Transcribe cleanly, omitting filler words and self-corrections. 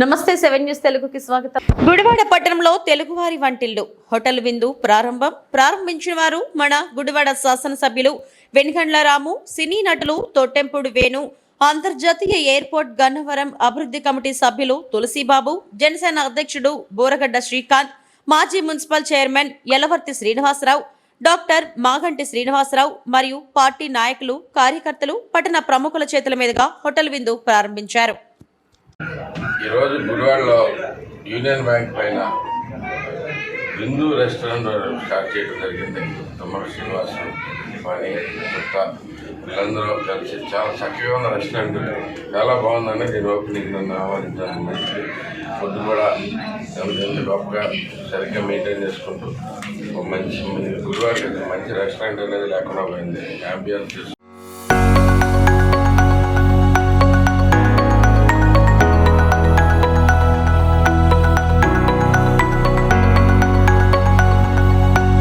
నమస్తే 7 న్యూస్ తెలుగుకి స్వాగతం. గుడివాడ పట్టణంలో తెలుగువారి వంటిల్లు హోటల్ విందు ప్రారంభించిన వారు మన గుడివాడ శాసనసభ్యులు వెనిగండ్ల రాము, సినీ నటులు తొట్టెంపుడు వేణు, అంతర్జాతీయ ఎయిర్పోర్ట్ గన్నవరం అభివృద్ధి కమిటీ సభ్యులు తులసిబాబు, జనసేన అధ్యక్షుడు బోరగడ్డ శ్రీకాంత్, మాజీ municipal chairman Yalavarthi Srinivasa Rao, doctor Maganti Srinivasa Rao మరియు పార్టీ నాయకులు, కార్యకర్తలు, పట్టణ ప్రముఖుల చేతుల మీదుగా హోటల్ విందు ప్రారంభించారు. ఈరోజు గుడివాడలో యూనియన్ బ్యాంక్ పైన హిందూ రెస్టారెంట్ స్టార్ట్ చేయడం జరిగింది. తుమ్మల శ్రీనివాసరావు, వాణి, చుట్ట వీళ్ళందరూ కలిసి చాలా చక్కగా ఉన్న రెస్టారెంట్, చాలా బాగుందని దీని ఓపెనింగ్ నన్ను ఆహ్వానించాను. మంచి ఫుడ్ కూడా ఎంత గొప్పగా సరిగ్గా మెయింటైన్ చేసుకుంటూ మంచి గుడివాడకి మంచి రెస్టారెంట్ అనేది లేకుండా పోయింది. అంబియన్స్